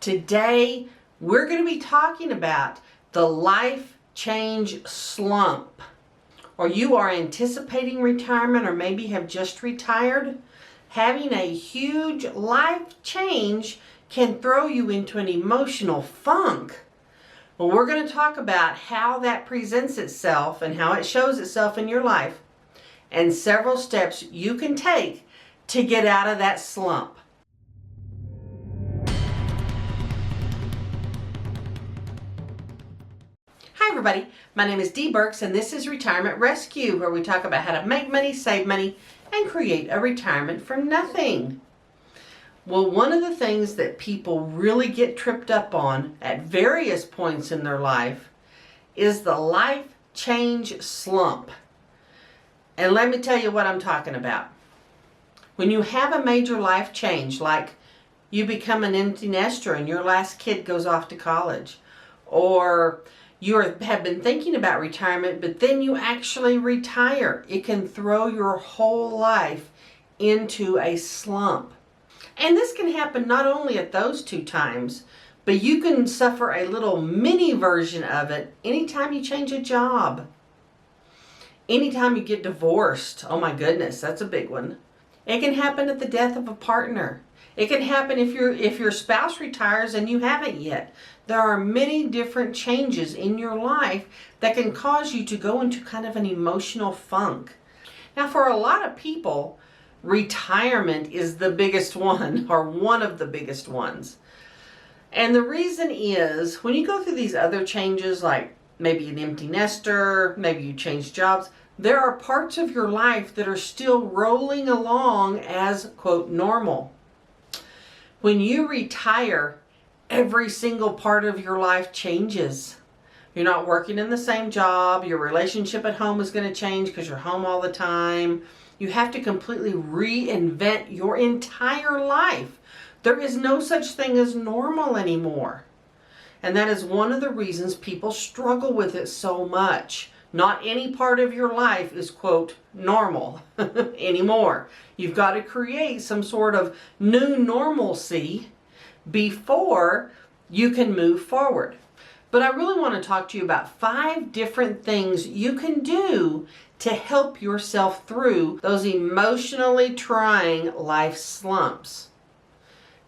Today, we're going to be talking about the life change slump. Or you are anticipating retirement or maybe have just retired. Having a huge life change can throw you into an emotional funk. Well, we're going to talk about how that presents itself and how it shows itself in your life and several steps you can take to get out of that slump. Hi everybody, my name is Dee Burks and this is Retirement Rescue, where we talk about how to make money, save money, and create a retirement from nothing. Well, one of the things that people really get tripped up on at various points in their life is the life change slump. And let me tell you what I'm talking about. When you have a major life change, like you become an empty nester and your last kid goes off to college, or you have been thinking about retirement, but then you actually retire, it can throw your whole life into a slump. And this can happen not only at those two times, but you can suffer a little mini version of it anytime you change a job. Anytime you get divorced. Oh my goodness, that's a big one. It can happen at the death of a partner. It can happen if your spouse retires and you haven't yet. There are many different changes in your life that can cause you to go into kind of an emotional funk. Now, for a lot of people, retirement is the biggest one, or one of the biggest ones. And the reason is, when you go through these other changes, like maybe an empty nester, maybe you change jobs, there are parts of your life that are still rolling along as, quote, normal. When you retire, every single part of your life changes. You're not working in the same job. Your relationship at home is going to change because you're home all the time. You have to completely reinvent your entire life. There is no such thing as normal anymore. And that is one of the reasons people struggle with it so much. Not any part of your life is, quote, normal anymore. You've got to create some sort of new normalcy before you can move forward. But I really want to talk to you about 5 different things you can do to help yourself through those emotionally trying life slumps.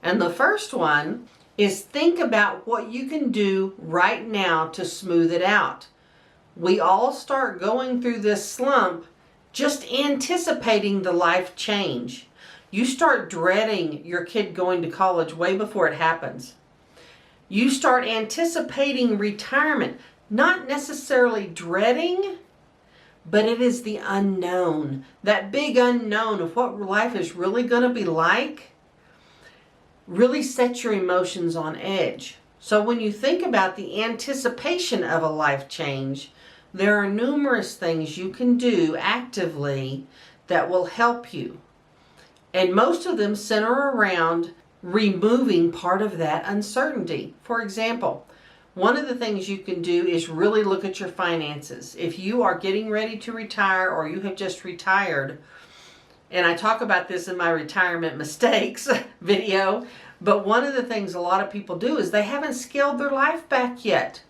And the first one is think about what you can do right now to smooth it out. We all start going through this slump just anticipating the life change. You start dreading your kid going to college way before it happens. You start anticipating retirement, not necessarily dreading, but it is the unknown. That big unknown of what life is really going to be like really sets your emotions on edge. So when you think about the anticipation of a life change, there are numerous things you can do actively that will help you. And most of them center around removing part of that uncertainty. For example, one of the things you can do is really look at your finances. If you are getting ready to retire or you have just retired, and I talk about this in my retirement mistakes video, but one of the things a lot of people do is they haven't scaled their life back yet.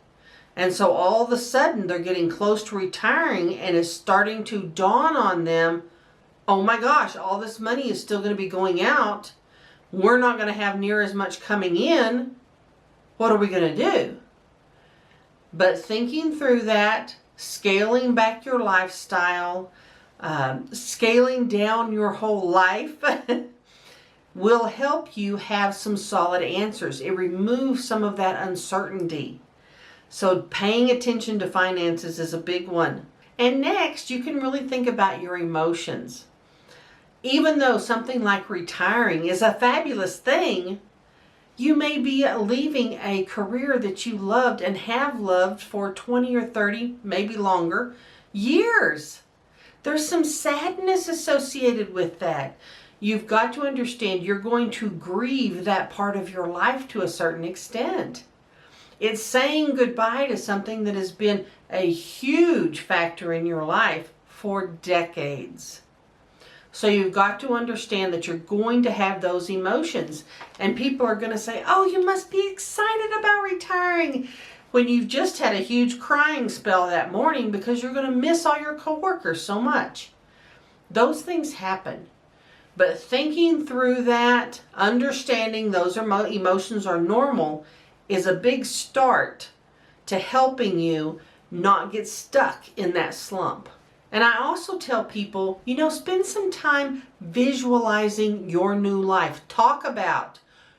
And so all of a sudden they're getting close to retiring and it's starting to dawn on them, oh my gosh, all this money is still going to be going out. We're not going to have near as much coming in. What are we going to do? But thinking through that, scaling back your lifestyle, scaling down your whole life will help you have some solid answers. It removes some of that uncertainty. So paying attention to finances is a big one. And next, you can really think about your emotions. Even though something like retiring is a fabulous thing, you may be leaving a career that you loved and have loved for 20 or 30, maybe longer, years. There's some sadness associated with that. You've got to understand you're going to grieve that part of your life to a certain extent. It's saying goodbye to something that has been a huge factor in your life for decades. So you've got to understand that you're going to have those emotions. And people are going to say, oh, you must be excited about retiring, when you've just had a huge crying spell that morning because you're going to miss all your coworkers so much. Those things happen. But thinking through that, understanding those emotions are normal, is a big start to helping you not get stuck in that slump. And I also tell people, spend some time visualizing your new life. Talk about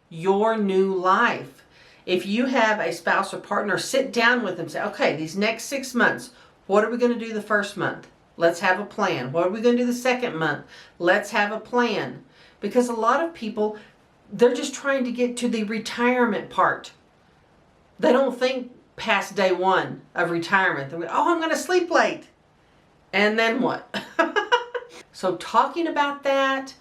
your new life. If you have a spouse or partner, sit down with them and say, okay, these next 6 months, what are we going to do the first month? Let's have a plan. What are we going to do the second month? Let's have a plan. Because a lot of people, they're just trying to get to the retirement part. They don't think past day one of retirement. They're like, oh, I'm going to sleep late. And then what? So talking about that,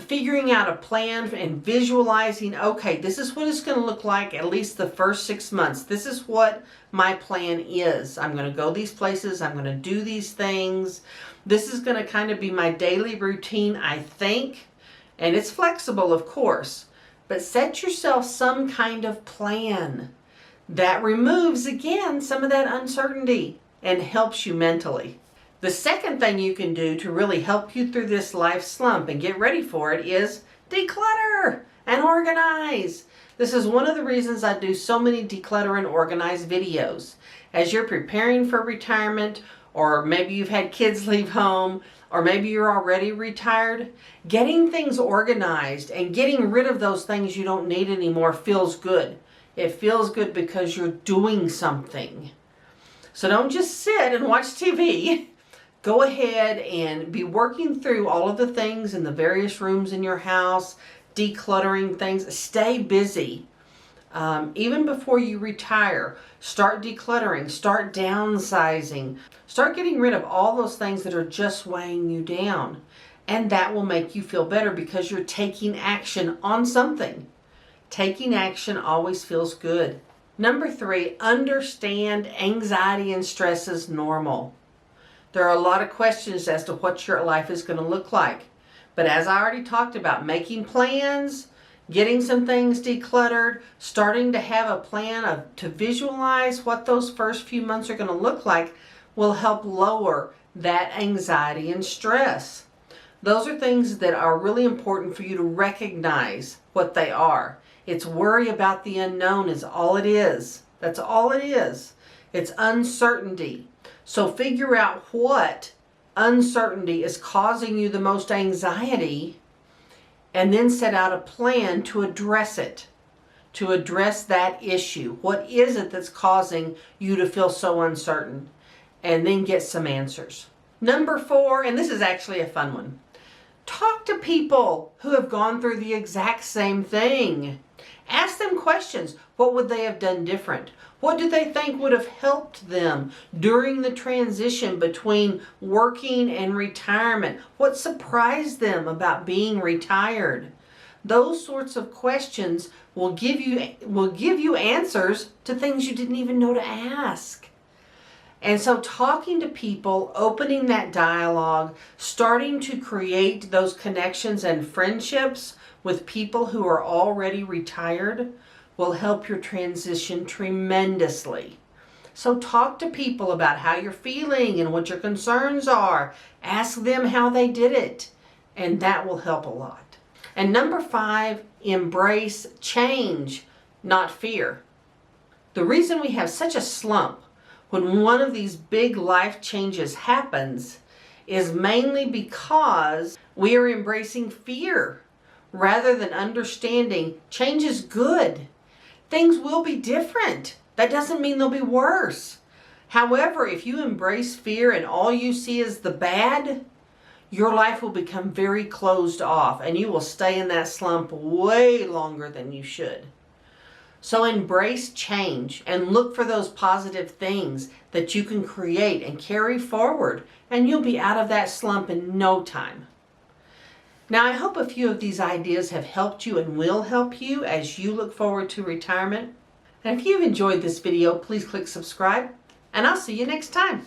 figuring out a plan and visualizing, okay, this is what it's going to look like at least the first 6 months. This is what my plan is. I'm going to go these places. I'm going to do these things. This is going to kind of be my daily routine, I think. And it's flexible, of course. But set yourself some kind of plan that removes, again, some of that uncertainty and helps you mentally. The second thing you can do to really help you through this life slump and get ready for it is declutter and organize. This is one of the reasons I do so many declutter and organize videos. As you're preparing for retirement, or maybe you've had kids leave home, or maybe you're already retired, getting things organized and getting rid of those things you don't need anymore feels good. It feels good because you're doing something. So don't just sit and watch TV. Go ahead and be working through all of the things in the various rooms in your house, decluttering things. Stay busy. Even before you retire, start decluttering, start downsizing, start getting rid of all those things that are just weighing you down. And that will make you feel better because you're taking action on something. Taking action always feels good. Number 3, understand anxiety and stress is normal. There are a lot of questions as to what your life is going to look like. But as I already talked about, making plans, getting some things decluttered, starting to have a plan to visualize what those first few months are going to look like will help lower that anxiety and stress. Those are things that are really important for you to recognize what they are. It's worry about the unknown is all it is. That's all it is. It's uncertainty. So figure out what uncertainty is causing you the most anxiety, and then set out a plan to address it, to address that issue. What is it that's causing you to feel so uncertain? And then get some answers. Number 4, and this is actually a fun one. Talk to people who have gone through the exact same thing. Ask them questions. What would they have done different? What do they think would have helped them during the transition between working and retirement? What surprised them about being retired? Those sorts of questions will give you answers to things you didn't even know to ask. And so talking to people, opening that dialogue, starting to create those connections and friendships with people who are already retired will help your transition tremendously. So talk to people about how you're feeling and what your concerns are. Ask them how they did it, and that will help a lot. And number 5, embrace change, not fear. The reason we have such a slump when one of these big life changes happens is mainly because we are embracing fear rather than understanding change is good. Things will be different. That doesn't mean they'll be worse. However, if you embrace fear and all you see is the bad, your life will become very closed off and you will stay in that slump way longer than you should. So embrace change and look for those positive things that you can create and carry forward, and you'll be out of that slump in no time. Now, I hope a few of these ideas have helped you and will help you as you look forward to retirement. And if you've enjoyed this video, please click subscribe, and I'll see you next time.